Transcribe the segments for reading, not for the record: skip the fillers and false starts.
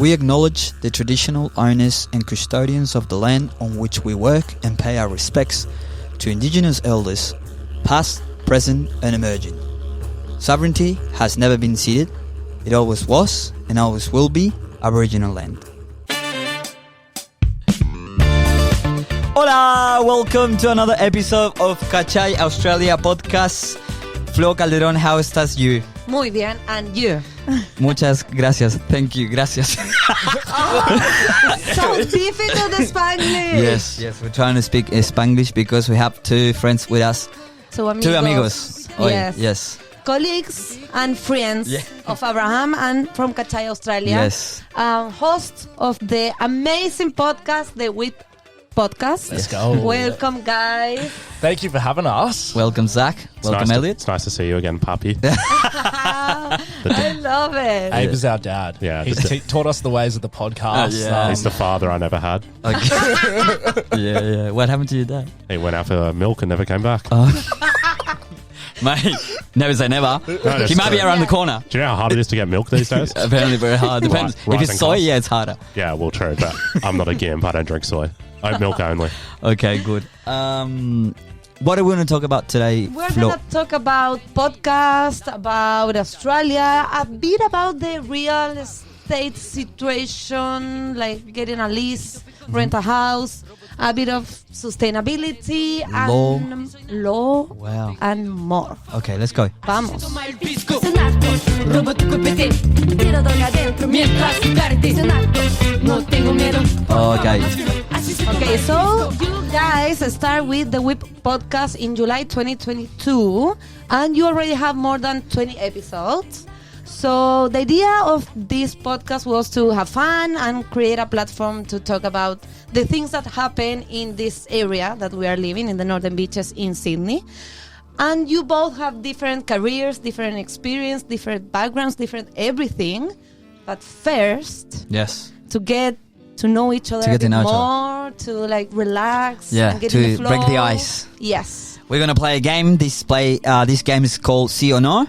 We acknowledge the traditional owners and custodians of the land on which we work and pay our respects to Indigenous elders, past, present and emerging. Sovereignty has never been ceded. It always was and always will be Aboriginal land. Hola, welcome to another episode of Cachai Australia podcast. Flo Calderón, how estás you? Muy bien, and you? Muchas gracias. Thank you. Gracias. So difficult Spanish. Yes. We're trying to speak Spanglish because we have two friends with us. Two amigos. Yes. Colleagues and friends of Abraham and from Cachai, Australia. Yes. Host of the amazing podcast, the WIP podcast. Let's go. Welcome, guys. Thank you for having us. Welcome, Zac. Welcome, Elliot. It's nice to see you again, puppy. I love it. Abe is our dad. Yeah, He's taught us the ways of the podcast. He's the father I never had. Okay. Yeah. What happened to your dad? He went out for milk and never came back. Mate, never say never. No, He might be around the corner. Do you know how hard it is to get milk these days? Apparently very hard. Depends. If it's Rising soy, costs. it's harder. Yeah, well, true, but I'm not a gimp. I don't drink soy. I milk only. Okay, good. What are we going to talk about today, We're Flo? going to talk about podcast, about Australia, a bit about the real estate situation, like getting a lease, rent a house, a bit of sustainability and law Wow. and more. Okay, let's go. Vamos. Okay. Okay, so you guys start with the WIP podcast in July 2022 and you already have more than 20 episodes. So the idea of this podcast was to have fun and create a platform to talk about the things that happen in this area that we are living in the Northern Beaches in Sydney. And you both have different careers, different experience, different backgrounds, different everything. But first, Yes. to get to know each other To a get to bit know each more, to like relax, Yeah, and get in the to flow. break the ice. Yes. We're going to play a game. This game is called See or No.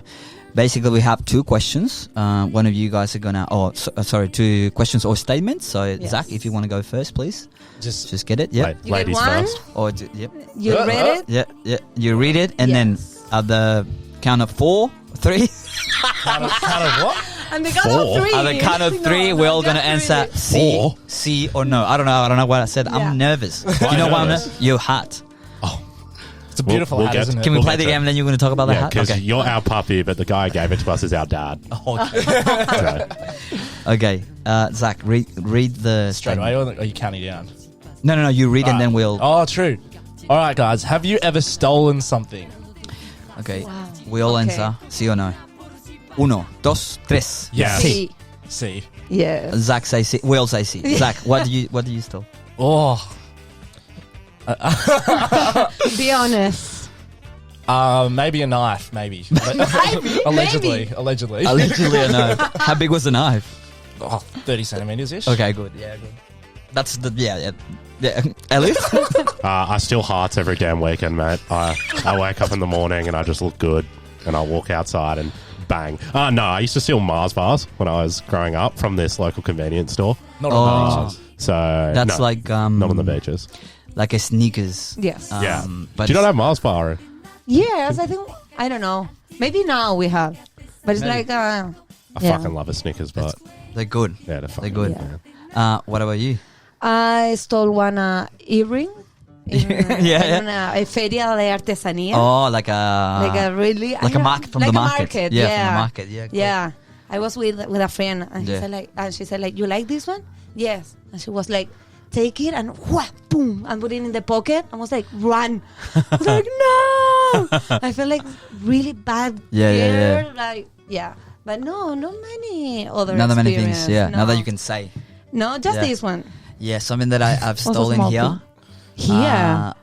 Basically, we have two questions. One of you guys are going to... two questions or statements. So, Yes. Zac, if you want to go first, please. Just get it. Yeah. You Ladies get one? first. Or yep. You read it? Yeah. You read it, and then Yes. at the count of 4, 3. Count of what? And the count of three. At the count of 3, we're all going to answer C or no. I don't know what I said. Yeah. I'm nervous. You know why I'm nervous? Your hat. It's a beautiful We'll hat, get- isn't it? Can we We'll play get the to it. game and then you're going to talk about the Yeah, hat? because Okay. you're our puppy, but the guy who gave it to us is our dad. Okay. Zac, read the Straight statement. away, or are you counting down? No. You read and then we'll... Oh, true. All right, guys. Have you ever stolen something? Okay. Wow. We all Okay. answer sí or no. 1, 2, 3. Yeah. Sí. See. Yes. Zac say sí. We all say sí. Zac, what do you steal? Oh. Be honest. Maybe a knife. Maybe. Allegedly. Allegedly or no? How big was the knife? Oh, 30 centimeters ish. Okay, good. Yeah, good. That's the yeah. Elliot? I steal hearts every damn weekend, mate. I wake up in the morning and I just look good and I walk outside and bang. No, I used to steal Mars bars when I was growing up from this local convenience store. Not on the beaches. So That's no, like not on the beaches. like a sneakers. Yes. Yeah. But Do you not have Mars bar? Yes, I think, I don't know. Maybe now we have. But it's Maybe. like, I Yeah. fucking love a Snickers, but they're good. yeah, they're fucking good. Yeah. What about you? I stole one earring in a feria de artesanía. Oh, like a really like a market from the market. Yeah, from the market. Yeah. Cool. Yeah. I was with a friend and Yeah. she said you like this one? Yes. And she was like, take it and boom, and put it in the pocket. I was like, run. I was like, no. I felt like really bad. Yeah. Like, yeah. But no, not many other Not that many things. experience. Yeah. No. Now that you can say. No, just Yeah. this one. Yeah, something that I've Also stolen small here. thing. Here.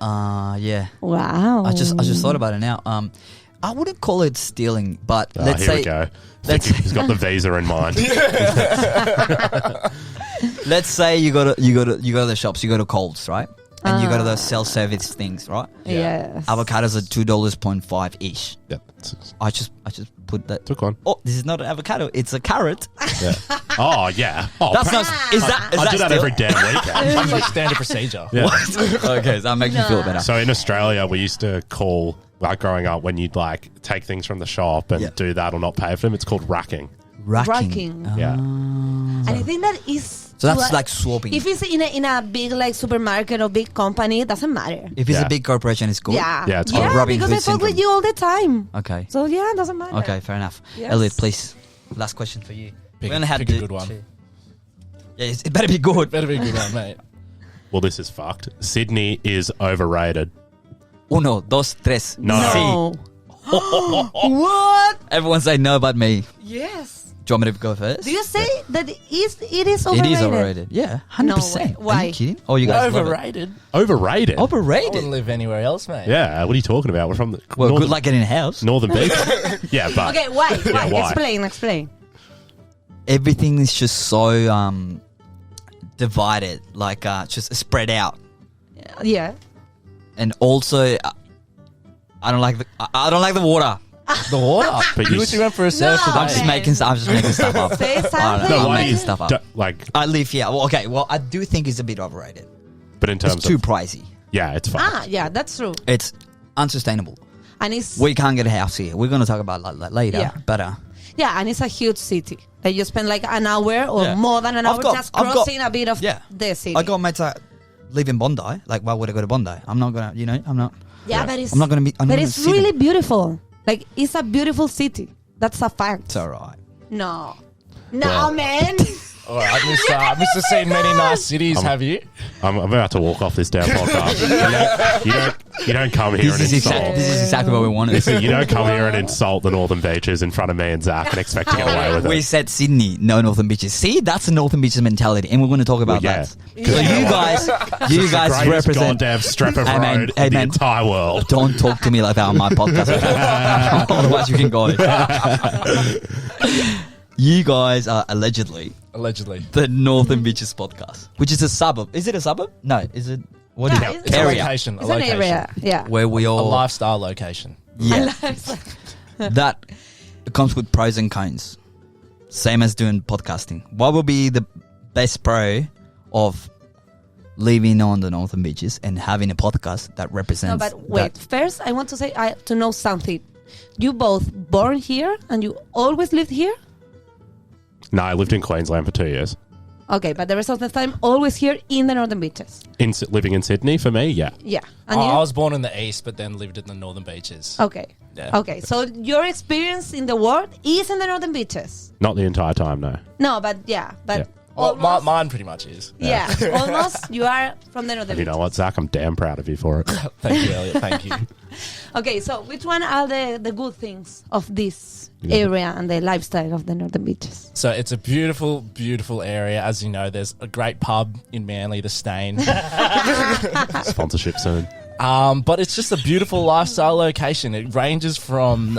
Yeah. Wow. I just thought about it now. I wouldn't call it stealing, but Oh, let's here say we go. let's He's got the visa in mind. let's say you go to the shops, you go to Coles, right? And you go to those self-service things, right? Yes. Avocados are $2.5 ish. Yeah, I just put that. Took one. Oh, this is not an avocado. It's a carrot. Yeah. Oh, yeah. Oh, That's not. Is that? Is I that do that still- every damn weekend. That's like standard procedure. Yeah. Okay, so that makes me feel better. So in Australia, we used to call, like growing up, when you'd like take things from the shop and Yeah. do that or not pay for them, it's called racking. Racking. Yeah. And I think that is. So that's to like swapping. If it's in a big like supermarket or big company, it doesn't matter. If it's Yeah. a big corporation, it's cool. Yeah. Yeah, it's yeah, called Robin because Hood I talk with syndrome. you all the time. Okay. So yeah, it doesn't matter. Okay, fair enough. Yes. Elliot, please. Last question for you. Pick- we only had pick a the good one. two. Yeah, it better be good. Better be a good one, mate. Well, this is fucked. Sydney is overrated. Uno, dos, tres. No. No. What? Everyone say no but me. Yes. Do you want me to go first? Do you say that it is It overrated? is overrated. Yeah, 100%. No way. Are Why? you kidding? Oh, you guys love it. Overrated. Overrated? I Overrated? wouldn't live anywhere else, mate. Yeah, what are you talking about? We're from the Well, northern, good luck getting a house. Northern Beach. Yeah, but Okay, why? Why? why? Explain. Everything is just so divided, like just spread out. Yeah. And also, I don't like the water. The water. But you you literally went for a surf No. today. I'm just making stuff up. Say I don't something. know, no, I'm why do making you stuff up. like? I live here. Well, okay. Well, I do think it's a bit overrated. But in terms It's too of pricey. yeah, it's fine. Yeah, that's true. It's unsustainable. And it's We can't get a house here. We're going to talk about that later. Yeah. But yeah, and it's a huge city. Like you spend like an hour or Yeah. more than an I've hour got- just I've got- crossing a bit of yeah, the city. I got mates that live in Bondi. Like, why would I go to Bondi? I'm not gonna. I'm not. yeah, but it's I'm not gonna be. I'm but not it's gonna see really them. beautiful. Like it's a beautiful city. That's a fact. It's alright. No, Well- man. All right, Mr. Seen many nice cities, have you? I'm about to walk off this damn podcast. you don't come here and This is insult. exactly what we wanted. Listen, you don't come here and insult the Northern Beaches in front of me and Zach and expect to get away with We it. said Sydney, no Northern Beaches. See, that's a Northern Beaches mentality, and we're going to talk about Well, yeah. that. So you guys Greatest represent. goddamn strip of Hey, man. road Hey, in the man. entire world. Don't talk to me like that on my podcast. Otherwise, you can go. You guys are allegedly Allegedly. the Northern Beaches podcast, which is a suburb. Is it a suburb? No. Is it? What is Yeah, it? it's a Area location. It's an area. Yeah. where we A all. lifestyle location. Yeah. That comes with pros and cons. Same as doing podcasting. What would be the best pro of living on the Northern Beaches and having a podcast that No, represents? but wait. that? First, I want to say to know something. You both born here and you always lived here. No, I lived in Queensland for 2 years. Okay, but the rest of the time, always here in the Northern Beaches. Living in Sydney for me, yeah. Yeah. And you? I was born in the east, but then lived in the northern beaches. Okay. Yeah. Okay. So your experience in the world is in the Northern Beaches. Not the entire time, no. No, but yeah, but Yeah. Well, almost. mine pretty much is. Yeah, almost. You are from the Northern And you know Beaches. what, Zach? I'm damn proud of you for it. Thank you, Elliot. Thank you. Okay, so which one are the good things of this area and the lifestyle of the Northern Beaches? So it's a beautiful, beautiful area. As you know, there's a great pub in Manly, the Stain. Sponsorship soon. But it's just a beautiful lifestyle location. It ranges from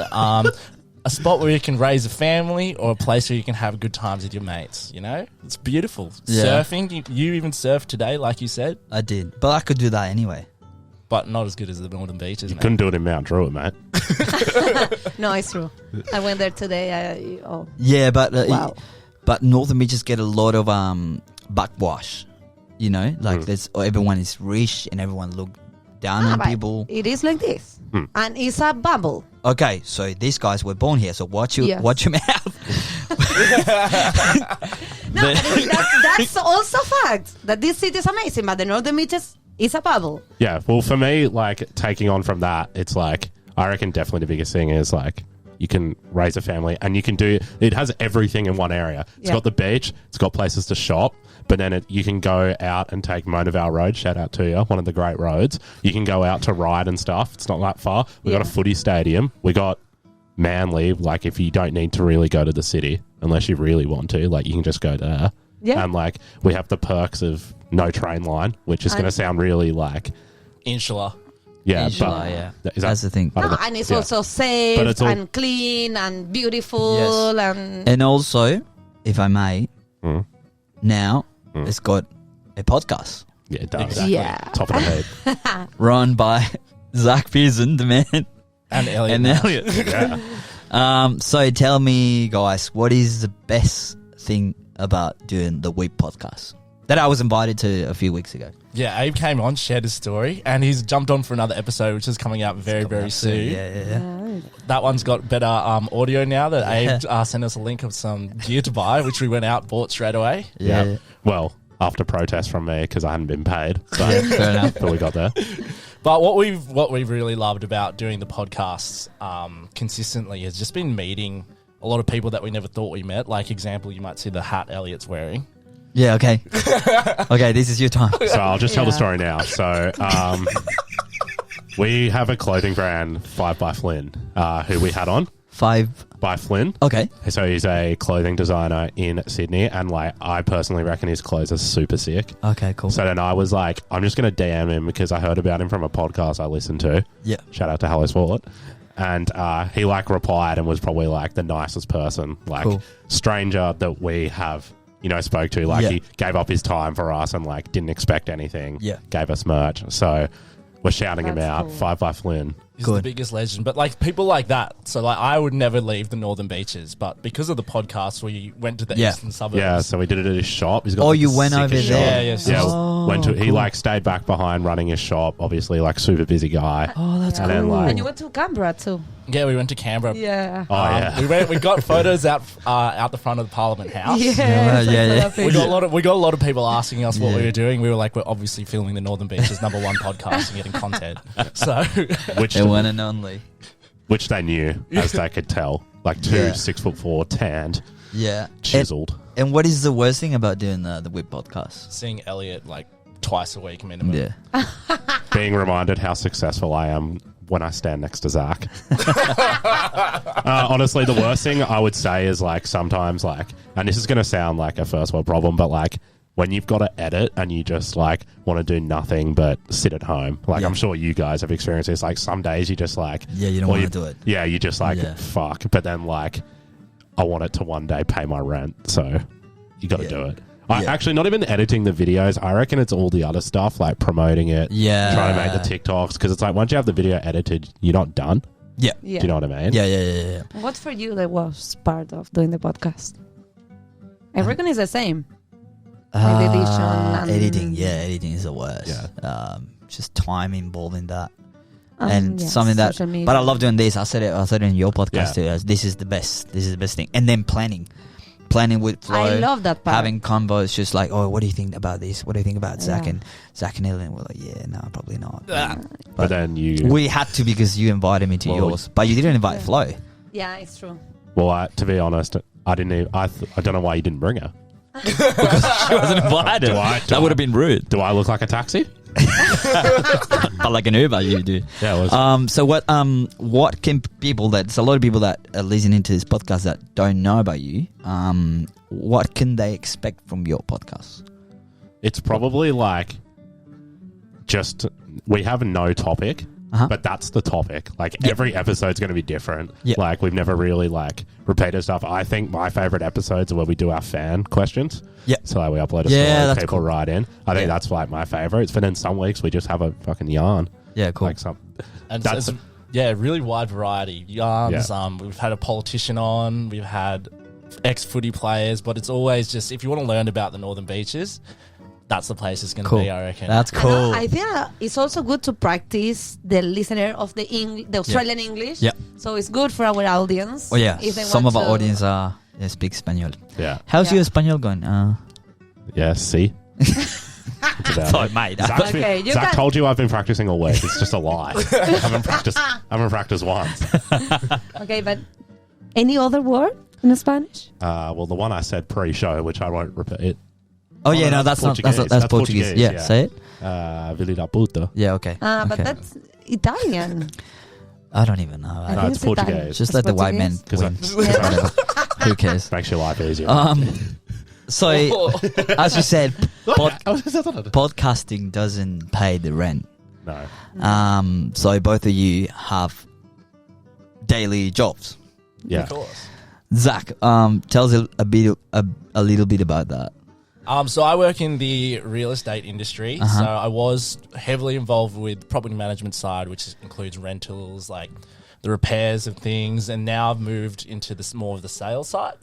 a spot where you can raise a family or a place where you can have good times with your mates. You know, it's beautiful. Yeah. Surfing, you even surfed today, like you said, I did, but I could do that anyway. but not as good as the Northern Beaches. You mate. couldn't do it in Mount Druitt, mate. No, it's true. I went there today. Yeah, but Wow. but Northern Beaches get a lot of backwash. You know, like there's everyone is rich and everyone look down on but people. it is like this, and it's a bubble. Okay, so these guys were born here, so watch your Yes. watch your mouth. No, but that's also fact that this city is amazing, but the Northern Beaches is a bubble. Yeah, well, for me, like, taking on from that, it's like, I reckon definitely the biggest thing is, like, you can raise a family and you can do, it has everything in one area. It's Yeah. got the beach, it's got places to shop, but then you can go out and take Mona Vale Road, shout out to you, one of the great roads. You can go out to ride and stuff. It's not that far. We got a Yeah. footy stadium. We got Manly, like, if you don't need to really go to the city, unless you really want to, like, you can just go there. Yeah. And, like, we have the perks of no train line, which is going to And- sound really, like, Insular. yeah, Inshallah, but yeah. is That's the thing. I don't No, know. and it's Yeah. also safe But it's all- and clean and beautiful and And also, if I may, Mm. now it's got a podcast Yeah, it does. Exactly. yeah. Top of the head. run by Zach Pearson, the man, And Elliot. and Elliot. Yeah. So tell me, guys, what is the best thing about doing the Weep podcast that I was invited to a few weeks ago? Yeah, Abe came on, shared his story, and he's jumped on for another episode, which is coming out very soon. Yeah. That one's got better audio now that Abe sent us a link of some gear to buy, which we went out, bought straight away. Yeah. Well, after protest from me because I hadn't been paid. So, Fair enough. but we got there. But what we've really loved about doing the podcasts consistently has just been meeting a lot of people that we never thought we met. Like, example, you might see the hat Elliot's wearing. Yeah, okay. Okay, this is your time. So I'll just tell the story now. So we have a clothing brand, 5 by Flynn, who we had on. 5 by Flynn. Okay. So he's a clothing designer in Sydney, and like I personally reckon his clothes are super sick. Okay, cool. So then I was like, I'm just going to DM him because I heard about him from a podcast I listened to. Yeah. Shout out to Hello Sport. And he like replied and was probably like the nicest person, like stranger that we have, spoke to. Like he gave up his time for us and like didn't expect anything. Yeah. Gave us merch. So we're shouting him out. Cool. 5 by Flynn. He's the biggest legend. But like people like that. So like I would never leave the northern beaches, but because of the podcast, we went to the eastern suburbs. Yeah, so we did it at his shop. He's got Oh, like, you the went over sickest there? shop. Yeah. Oh, Went to. He cool. like stayed back behind running his shop. Obviously, like super busy guy. Oh, that's And then, cool. like- And you went to Canberra too. Yeah, we went to Canberra. Yeah. Oh yeah. We got photos out the front of the Parliament House. Yeah. We got a lot of people asking us what Yeah. we were doing. We were like, we're obviously filming the Northern Beaches #1 podcast and getting content. So which The one and only. which they knew, as they could tell. Like two 6'4", tanned, Yeah. chiseled. And what is the worst thing about doing the Whip podcast? seeing Elliot like twice a week minimum. Yeah. Being reminded how successful I am when I stand next to Zach. Honestly, the worst thing I would say is like sometimes like, and this is going to sound like a first world problem, but like when you've got to edit and you just like want to do nothing but sit at home. Like I'm sure you guys have experienced this. Like some days you just like, You don't want to do it. Yeah, you just like fuck. But then like I want it to one day pay my rent, so you got to do it. I actually not even editing the videos. I reckon it's all the other stuff like promoting it, trying to make the TikToks, because it's like once you have the video edited, you're not done. Yeah. Do you know what I mean? Yeah. What for you that was part of doing the podcast? I reckon it's the same. Like the edition and- Editing. Yeah, editing is the worst. Yeah. Just time involved in that. And something that, social media. but I love doing this. I said it in your podcast too. As this is the best. This is the best thing. And then planning with flow. I love that part. Having combos, just like, oh, what do you think about this? What do you think about Zac and Elliot? We're like, no, probably not. But then We had to because you invited me to yours, but you didn't invite Flo. Yeah, it's true. Well, to be honest, I didn't. Even, I don't know why you didn't bring her. Because she wasn't invited. That would have been rude. Do I look like a taxi? But like an Uber, you do. Yeah. It was, So what can people there's a lot of people that are listening to this podcast that don't know about you. What can they expect from your podcast? it's probably like just we have no topic. But that's the topic. Like every episode's going to be different. Yeah. Like we've never really like repeated stuff. I think my favorite episodes are where we do our fan questions. Yeah. So like we upload a Yeah, story, that's people cool. write in. I think that's like my favorites. But then some weeks we just have a fucking yarn. Yeah, cool. Like some. And That's it's really wide variety. Yarns, we've had a politician on, we've had ex-footy players, but it's always just, if you want to learn about the Northern Beaches, that's the place it's going to Cool. be, I reckon. That's cool. I think it's also good to practice the listener of the Australian English. Yeah. So it's good for our audience. Oh yeah, if they some want of our to- audience speak Spanish. Yeah. How's Yeah. your Spanish going? Yeah. See. It's about Sorry, it. mate. Zach's been- Okay, you Zach can- told you I've been practicing all week. It's just a lie. I haven't practiced once. Okay, but any other word in Spanish? Well, the one I said pre-show, which I won't repeat. Oh yeah, no, that's not that's Portuguese. Yeah, yeah. say it. Vili da puta. Yeah, okay. But Okay. that's Italian. I don't even know. I No, think it's Portuguese. Italian. Just It's let the white men Portuguese? win. Yeah. Who cares? Makes your life easier. So as you said, podcasting doesn't pay the rent. No. So both of you have daily jobs. Yeah. Of course. Zach, tell us a little bit about that. So I work in the real estate industry. Uh-huh. So I was heavily involved with property management side, which includes rentals, like the repairs of things, and now I've moved into this more of the sales side.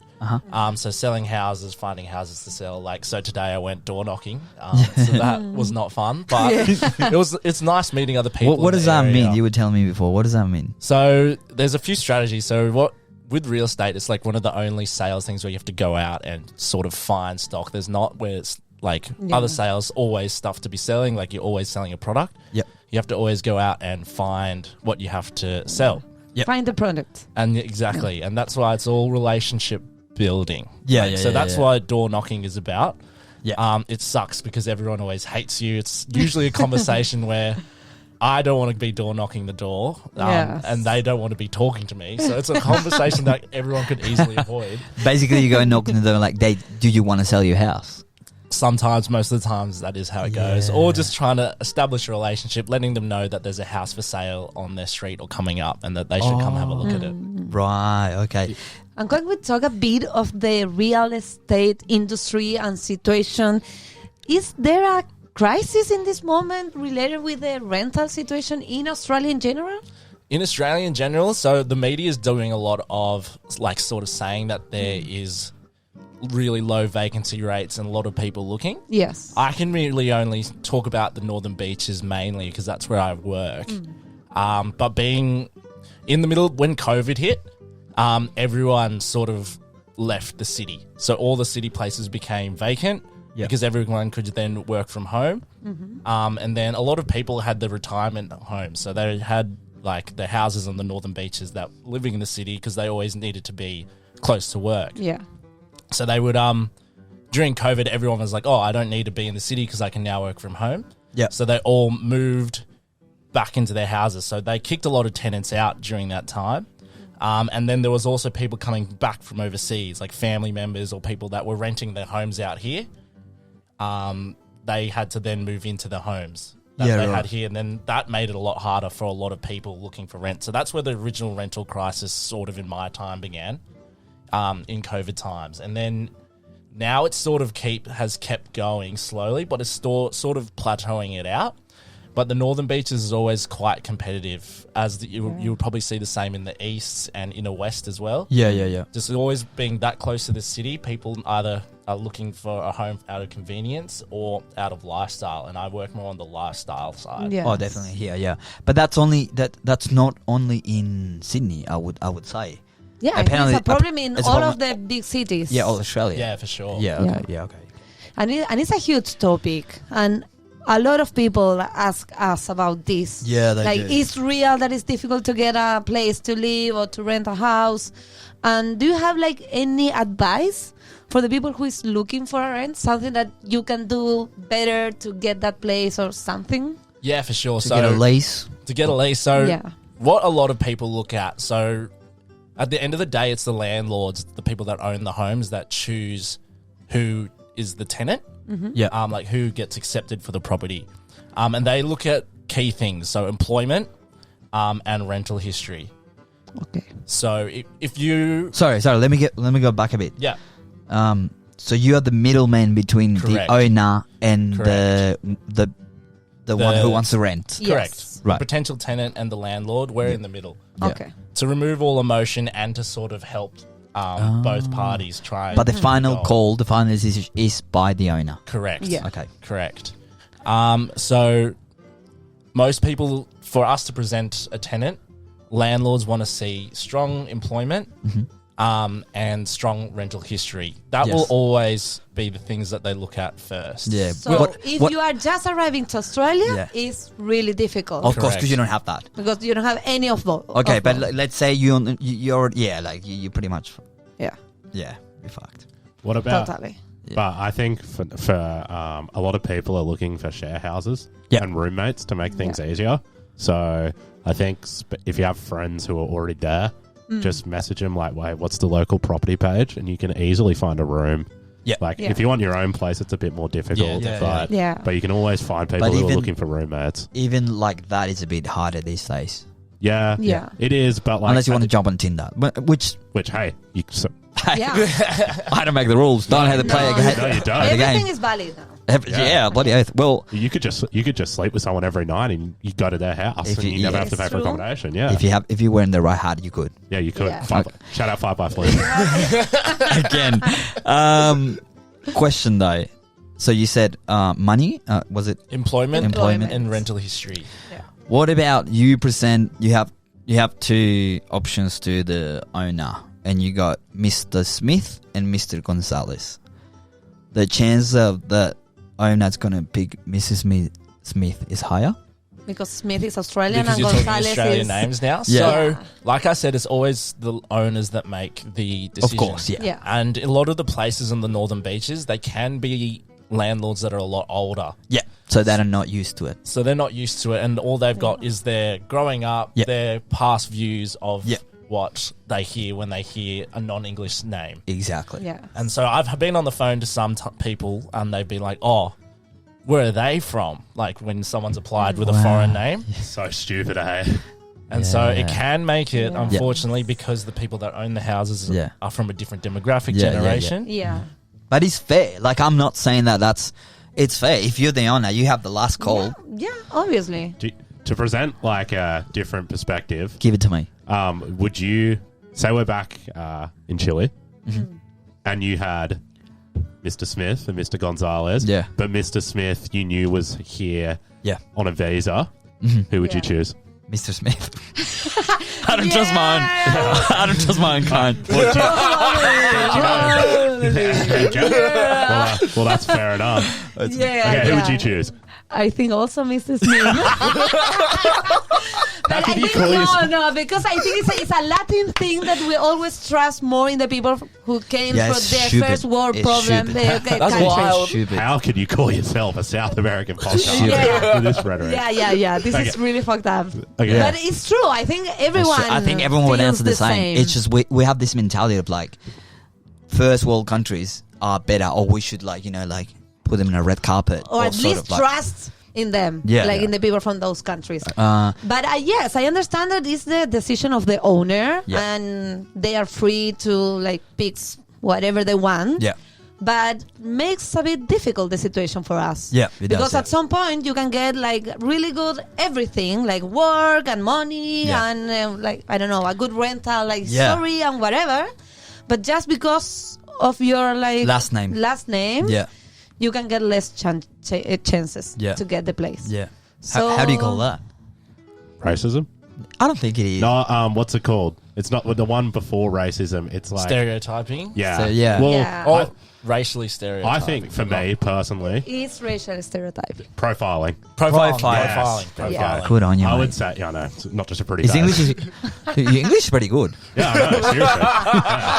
So selling houses, finding houses to sell. Like, so today I went door knocking. So that was not fun, but it's nice meeting other people. What does that mean? You were telling me before. What does that mean? So there's a few strategies. So with real estate, it's like one of the only sales things where you have to go out and sort of find stock. There's not where it's like other sales, always stuff to be selling. Like, you're always selling a product. Yep. You have to always go out and find what you have to sell. Yep. Find the product. And exactly. And that's why it's all relationship building. So that's why door knocking is about. It sucks because everyone always hates you. It's usually a conversation where I don't want to be door knocking the door, and they don't want to be talking to me. So it's a conversation that everyone could easily avoid. Basically, you go and knock on the door like, do you want to sell your house? Sometimes, most of the times, that is how it goes. Or just trying to establish a relationship, letting them know that there's a house for sale on their street or coming up, and that they should come have a look at it. Right, okay. I'm going to talk a bit of the real estate industry and situation. Is there a crisis in this moment related with the rental situation in Australia in general? In Australia in general, so the media is doing a lot of like sort of saying that there is really low vacancy rates and a lot of people looking. Yes. I can really only talk about the Northern Beaches mainly because that's where I work. But being in the middle, when COVID hit, everyone sort of left the city. So all the city places became vacant because everyone could then work from home. And then a lot of people had the retirement homes. So they had like the houses on the Northern Beaches that living in the city because they always needed to be close to work. Yeah. So they would, during COVID, everyone was like, oh, I don't need to be in the city because I can now work from home. Yeah. So they all moved back into their houses. So they kicked a lot of tenants out during that time. And then there was also people coming back from overseas, like family members or people that were renting their homes out here. They had to then move into the homes that they had here. And then that made it a lot harder for a lot of people looking for rent. So that's where the original rental crisis sort of in my time began. In COVID times, and then now it's sort of has kept going slowly, but it's sort of plateauing it out. But the Northern Beaches is always quite competitive, as you would probably see the same in the east and in the west as well. Yeah. Just always being that close to the city, people either are looking for a home out of convenience or out of lifestyle, and I work more on the lifestyle side. Yes. Oh, definitely here, yeah. But that's not only in Sydney, I would say. Yeah, Apparently, it's a problem in it's all a of the big cities. Yeah, all Australia. Yeah, for sure. Yeah, okay. And it's a huge topic, and a lot of people ask us about this. Yeah, they like, do. it's real that it's difficult to get a place to live or to rent a house. And do you have like any advice for the people who is looking for a rent? Something that you can do better to get that place or something? Yeah, for sure. To get a lease. To get a lease. So what a lot of people look at, so at the end of the day, it's the landlords, the people that own the homes, that choose who is the tenant. Yeah. Like who gets accepted for the property. And they look at key things, so employment and rental history. Okay. So if you... Sorry, let me go back a bit. Yeah. So you are the middleman between Correct. the owner and Correct. the one who wants to rent. Correct. Yes. Right. The potential tenant and the landlord, we're in the middle. Yeah. Okay. To remove all emotion and to sort of help both parties try. But the final call, the final decision is by the owner. Correct. Yeah. Okay. Correct. So most people, for us to present a tenant, landlords want to see strong employment and strong rental history. That will always be the things that they look at first. Yeah. So if you are just arriving to Australia, it's really difficult. Of course, Correct. because you don't have that. Because you don't have any of those. Okay, but let's say you're you pretty much you're fucked. What about? Totally. But I think for a lot of people are looking for share houses and roommates to make things easier. So I think if you have friends who are already there, just message them like, wait, what's the local property page? And you can easily find a room. Yeah. Like if you want your own place, it's a bit more difficult. But you can always find people who are looking for roommates. Even like that is a bit harder these days. Yeah. It is, but like... Unless you want to jump on Tinder. Which hey, I don't make the rules. Don't have to play a game. No, you don't. Everything is valid now. Yeah, bloody oath. Well, You could just sleep with someone every night and you go to their house If and you- you never yeah. have to pay It's for true. accommodation. Yeah, if you were in the right hat, you could. yeah, you could. Yeah. Shout out 5 by Fleet. Again. Question though. So you said money. Was it? Employment and rental history. Yeah. What about you present? You have two options to the owner, and you got Mr. Smith and Mr. Gonzalez. The chance of the owner's gonna pick Mrs. Smith is higher. Because Smith is Australian Because and you're talking Gonzalez Australian is names now. Yeah. So, like I said, it's always the owners that make the decision. Of course, yeah. Yeah. And a lot of the places in the northern beaches, they can be landlords that are a lot older. Yeah. So that are not used to it. So they're not used to it. And all they've got is their growing up, Yeah. their past views of Yeah. what they hear when they hear a non-English name. Exactly. Yeah. And so I've been on the phone to some people and they've been like, oh, where are they from? Like when someone's applied with a Wow. foreign name. So stupid, eh? And so Yeah. it can make it, Yeah. unfortunately, because the people that own the houses Yeah. are from a different demographic Yeah, yeah, yeah. generation. Yeah. But it's fair. Like I'm not saying it's fair. If you're the owner, you have the last call. Yeah, obviously. To present like a different perspective, Give it to me. would you say we're back in Chile Mm-hmm. and you had Mr. Smith and Mr. Gonzalez, Yeah. but Mr. Smith you knew was here Yeah. on a visa, who would you Yeah. choose? Mr. Smith. I don't trust my own. I don't trust my own kind. Well, that's fair enough. Yeah. Okay, who would yeah. you choose? I think also Mr. Smith. But can I you think call yourself- no, because I think it's a Latin thing that we always trust more in the people who came Yeah, from it's their stupid. first world It's problem. stupid. The That's country. wild. Stupid. How could you call yourself a South American podcast Yeah. with this rhetoric? Yeah. This is Okay. really fucked up. Okay. But it's true. I think everyone. I think everyone would feels answer the same. It's just we have this mentality of like first world countries are better, or we should like put them in a red carpet, or at sort least of like, trust in them, Yeah. like Yeah. in the people from those countries. Uh, But yes, I understand that it's the decision of the owner, Yeah. and they are free to like pick whatever they want. yeah, But makes a bit difficult the situation for us. Yeah, it does, because yeah. at some point you can get like really good everything, like work and money Yeah. and like I don't know, a good rental, like Yeah. story and whatever. But just because of your like Last name. yeah, you can get less chances Yeah. to get the place. yeah. So How do you call that? Racism? I don't think it is. No, what's it called? It's not the one before racism. It's like Stereotyping. Yeah, So, yeah. Well, Yeah. Or racially stereotyping. I think for me personally, It's racial stereotype. profiling. Profiling. Profiling. Profiling. Yeah. Good on you, I mate. would say, yeah, no, it's not just a pretty. His face. English is your English is pretty good. Yeah, I know. Seriously. Yeah.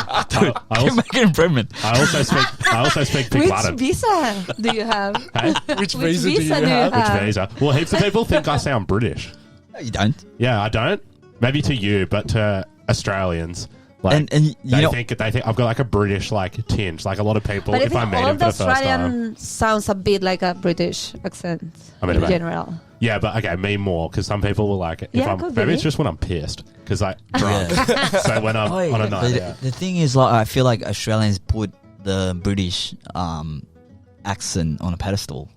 I You're also, making improvement. I also speak Big Which Latin. visa do you have? Hey? Which Which visa do you have? Which visa? Well, heaps of people think I sound British. No, you don't. Yeah, I don't. Maybe to you, but to Australians, like And you they know, think I've got like a British like tinge. Like a lot of people, But I if I think meet all them the for the first time, Australian sounds a bit like a British accent I mean, in about- general. yeah, but okay, me more because some people will like it. Yeah, If I'm, could maybe be. it's just when I'm pissed because I drunk. So when I'm on a night out. the thing is, like, I feel like Australians put the British accent on a pedestal.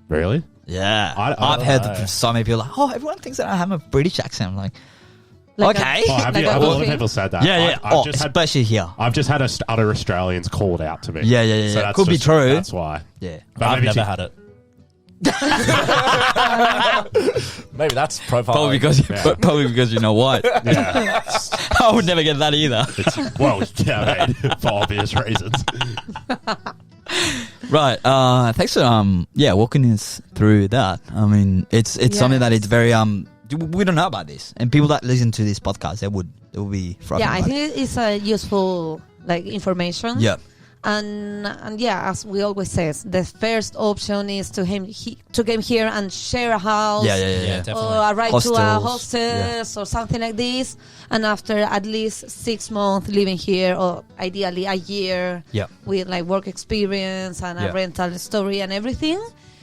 Really? Yeah, I I've don't heard know. from so many people like, oh, everyone thinks that I have a British accent. I'm like, Like okay. Oh, have Like you? a A lot of coffee? people said that. yeah. I've Oh, just had especially here. other Australians called out to me. Yeah. So that's Could be just- true. That's why. Yeah. But I've maybe never to- had it. Maybe that's profiling. Probably because you know what. Yeah. I would never get that either. Well, yeah, I mean, for obvious reasons. Right. Thanks for walking us through that. I mean, it's something that it's very we don't know about this, and people that listen to this podcast, they would be frightened. Yeah, I about think it's a useful like information. it. Yeah. And yeah, as we always say, the first option is to came here and share a house. Yeah. definitely. Or arrive to a Hostels, hostels or something like this, and after at least 6 months living here, or ideally a year, Yeah. with like work experience and Yeah. a rental story and everything,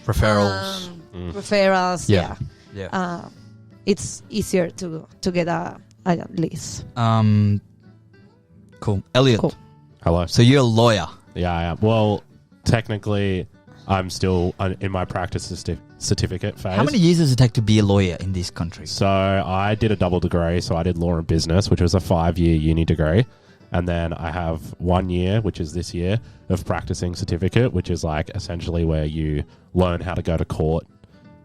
Referrals. referrals, Yeah. it's easier to get a lease. Cool. Elliot. Cool. Hello. So you're a lawyer. Yeah, I am. Well, technically, I'm still in my practice certificate phase. How many years does it take to be a lawyer in this country? So I did a double degree. So I did law and business, which was a 5-year uni degree. And then I have 1 year, which is this year, of practicing certificate, which is like essentially where you learn how to go to court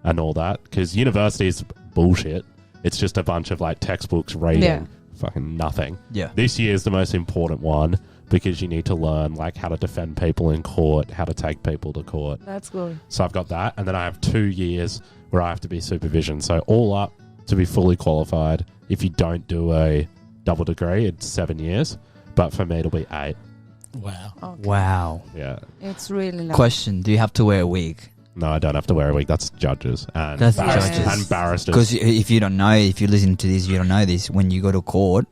and all that. Because university is bullshit. It's just a bunch of like textbooks reading fucking nothing. Yeah. This year is the most important one because you need to learn like how to defend people in court, how to take people to court. That's good. So I've got that. And then I have 2 years where I have to be supervision. So all up to be fully qualified, if you don't do a double degree, it's 7 years. But for me, it'll be 8. Wow. Okay. Wow. Yeah. It's really long. Question: do you have to wear a wig? No, I don't have to wear a wig. That's judges and That's judges. and barristers. Because if you don't know, if you listen to this, you don't know this. When you go to court,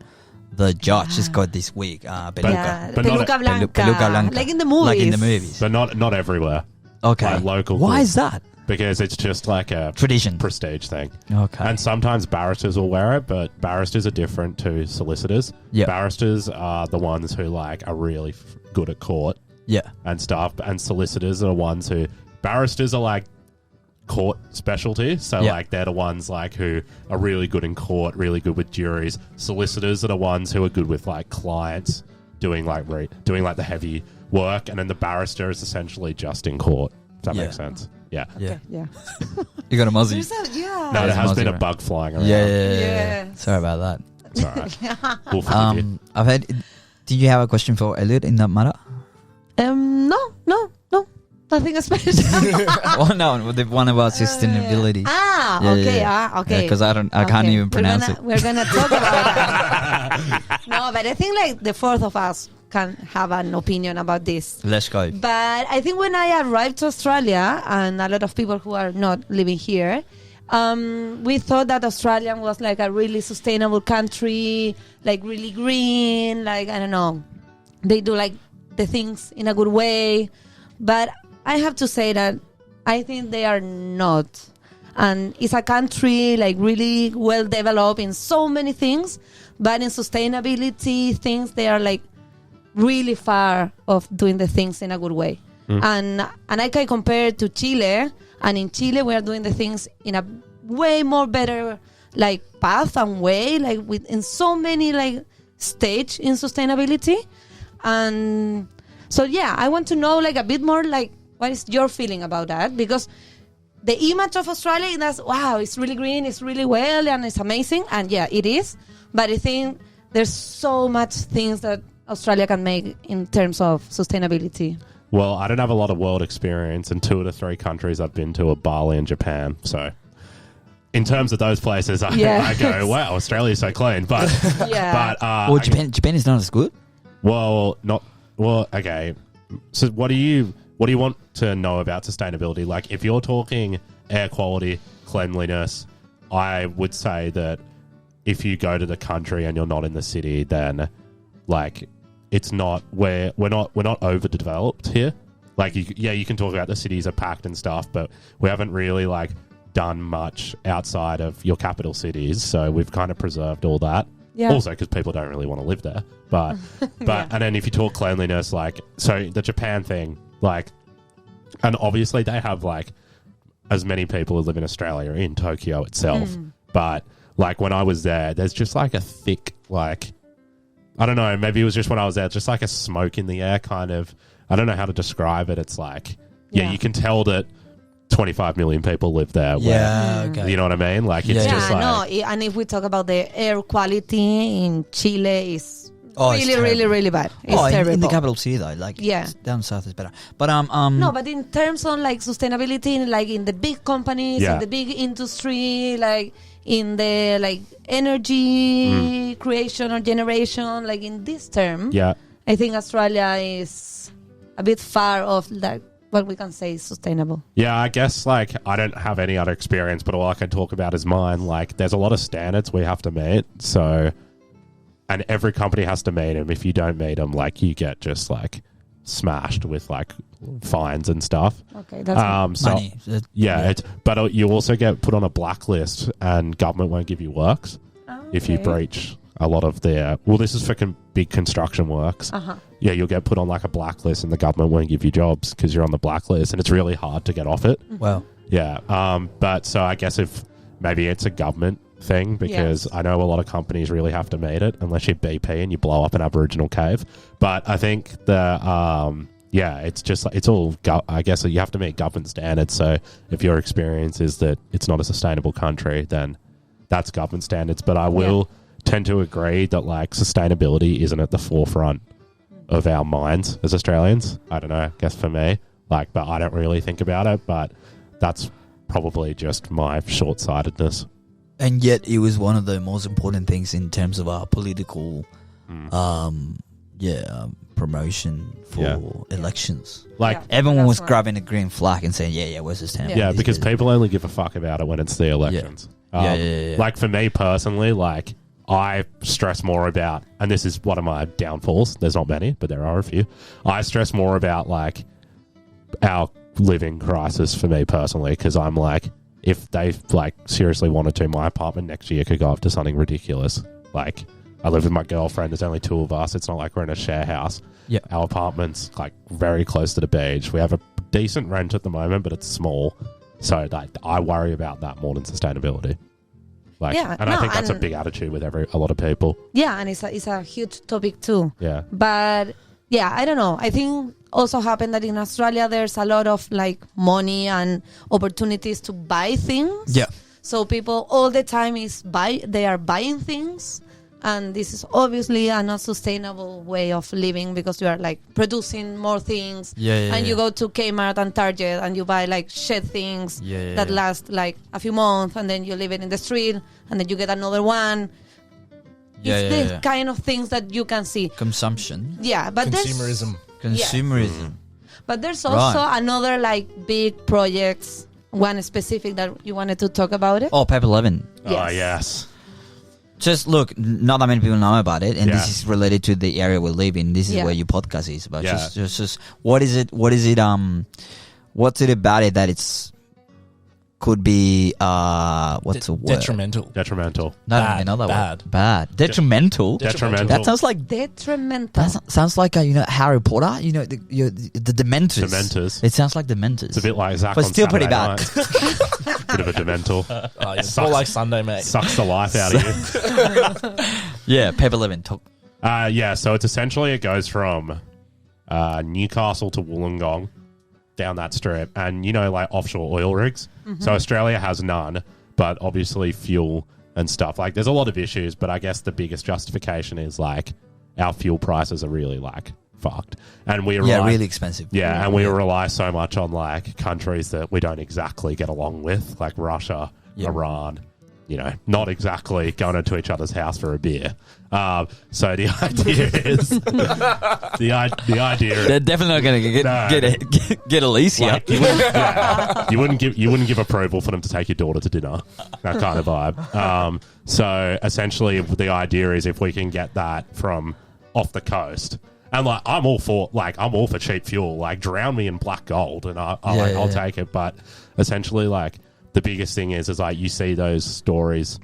the judge has got this wig, peluca. Yeah, But not peluca blanca. Peluca blanca. Like in the movies. Like in the movies. But not everywhere. Okay. Like local. Why court. is that? Because it's just like a Tradition. prestige thing. Okay. And sometimes barristers will wear it, but barristers are different to solicitors. Yeah. Barristers are the ones who like are really good at court Yeah. and stuff, and solicitors are the ones who barristers are like court specialty. So Yeah. like they're the ones like who are really good in court, really good with juries. Solicitors are the ones who are good with like clients doing like the heavy work, and then the barrister is essentially just in court. If that Yeah. makes sense. Yeah. Yeah. Yeah. You got a muzzy. Yeah. No, there has been a Muzzy, bug flying around. Yeah. Yes. Sorry about that. It's all right. We'll forgive you. I've had. Did you have a question for Elliot in that matter? No. Nothing special. Oh no, the one about sustainability. Okay. Okay. Because I can't even pronounce it. We're gonna talk about that. No, but I think like the 4th of us can have an opinion about this. Let's go. But I think when I arrived to Australia, and a lot of people who are not living here, we thought that Australia was like a really sustainable country, like really green, like, I don't know, they do like the things in a good way. But I have to say that I think they are not. And it's a country like really well developed in so many things, but in sustainability things, they are like really far of doing the things in a good way. And I can compare it to Chile, and in Chile we are doing the things in a way more better like path and way, like in so many like stage in sustainability. And so yeah, I want to know like a bit more like what is your feeling about that, because the image of Australia is wow, it's really green, it's really well, and it's amazing, and yeah, it is. But I think there's so much things that Australia can make in terms of sustainability. Well, I don't have a lot of world experience, and 2 of the 3 countries I've been to are Bali and Japan. So, in terms of those places, I go, wow, Australia's so clean. But, Yeah. Well, Japan is not as good. Okay. So, what do you want to know about sustainability? Like, if you're talking air quality, cleanliness, I would say that if you go to the country and you're not in the city, then like it's not we're not overdeveloped here. Like you can talk about the cities are packed and stuff, but we haven't really like done much outside of your capital cities, so we've kind of preserved all that. Yeah. Also because people don't really want to live there. But and then if you talk cleanliness, like so the Japan thing, like, and obviously they have like as many people who live in Australia in Tokyo itself, but like when I was there, there's just like a thick, like, I don't know, maybe it was just when I was there, just like a smoke in the air kind of, I don't know how to describe it. It's like, you can tell that 25 million people live there. Okay. You know what I mean? Like, it's just like... And if we talk about the air quality in Chile, is it's terrible. really bad. It's terrible. In the capital city though, like down south is better. But no, but in terms of like sustainability, like in the big companies, in the big industry, like in the like energy creation or generation, like in this term, I think Australia is a bit far off like what we can say is sustainable. Yeah, I guess like I don't have any other experience, but all I can talk about is mine. Like there's a lot of standards we have to meet, so, and every company has to meet them. If you don't meet them, like you get just like smashed with like fines and stuff. Okay, that's so money. But you also get put on a blacklist, and government won't give you works if you breach a lot of their... Well, this is for big construction works. Yeah, you'll get put on like a blacklist and the government won't give you jobs because you're on the blacklist and it's really hard to get off it. Wow. Yeah. But so I guess if maybe it's a government thing because I know a lot of companies really have to meet it unless you're BP and you blow up an Aboriginal cave. But I think it's just like it's all. I guess you have to meet government standards. So if your experience is that it's not a sustainable country, then that's government standards. But I will tend to agree that like sustainability isn't at the forefront of our minds as Australians. I don't know. I guess for me, but I don't really think about it. But that's probably just my short-sightedness. And yet it was one of the most important things in terms of our political promotion for elections. Everyone was grabbing a green flag and saying, where's this town? Yeah, because people only give a fuck about it when it's the elections. Like for me personally, like I stress more about, and this is one of my downfalls, there's not many, but there are a few. I stress more about like our living crisis for me personally, because I'm like, if they like seriously wanted to, my apartment next year could go up to something ridiculous. Like I live with my girlfriend. There's only two of us. It's not like we're in a share house. Yeah, our apartment's like very close to the beach. We have a decent rent at the moment, but it's small. So like, I worry about that more than sustainability. I think that's a big attitude with a lot of people. Yeah, and it's a huge topic too. Yeah, but yeah, I don't know. I think also happened that in Australia there's a lot of like money and opportunities to buy things. Yeah. So people all the time they are buying things, and this is obviously a not sustainable way of living because you are like producing more things. You go to Kmart and Target and you buy like shit things that last like a few months, and then you leave it in the street, and then you get another one. It's the kind of things that you can see. Consumption. Yeah, but Consumerism. Consumerism. But there's also another like big projects, one specific that you wanted to talk about it. Oh, Paper 11. Yes. Oh, yes. Just look, not that many people know about it, and this is related to the area we live in. This is where your podcast is about. Just what is it? What's it about it that it's could be what's a word? Detrimental. Bad. Detrimental. That sounds like detrimental. That sounds like Harry Potter. You know the Dementors. It sounds like Dementors. It's a bit like Zac, but on still Saturday pretty bad. Bit of a Demental. It's more like Sunday, mate. Sucks the life out of you. Yeah, Paper 11. So it's essentially it goes from Newcastle to Wollongong down that strip, and like offshore oil rigs. So Australia has none, but obviously fuel and stuff. Like there's a lot of issues, but I guess the biggest justification is like our fuel prices are really like fucked, and we rely, really expensive. Yeah, and we rely so much on like countries that we don't exactly get along with, like Russia, Iran. Not exactly going into each other's house for a beer. So the idea is, the idea is they're definitely not going to get a lease here. Like, you wouldn't give approval for them to take your daughter to dinner. That kind of vibe. So essentially, the idea is if we can get that from off the coast. And like I'm all for cheap fuel. Like drown me in black gold, and I'll take it. But essentially, like the biggest thing is like you see those stories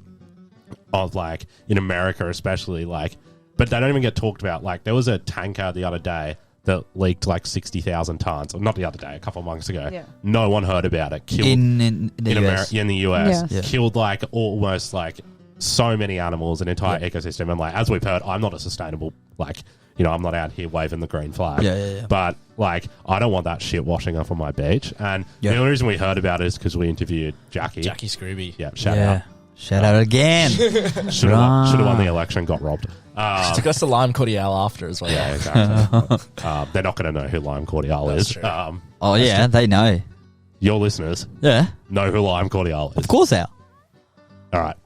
of like in America, especially but they don't even get talked about. Like there was a tanker the other day that leaked like 60,000 tons. Or not the other day, a couple of months ago. Yeah. No one heard about it. Killed in the US. In the US, killed like almost like so many animals, an entire ecosystem. And like as we've heard, I'm not a sustainable I'm not out here waving the green flag. But, like, I don't want that shit washing up on my beach. And the only reason we heard about it is because we interviewed Jackie Scrooby. Yeah, shout out. Shout out again. Should have won the election, got robbed. She took us to Lime Cordiale after as well. Yeah, exactly. They're not going to know who Lime Cordiale is. They know. Your listeners know who Lime Cordiale is. Of course they are. All right.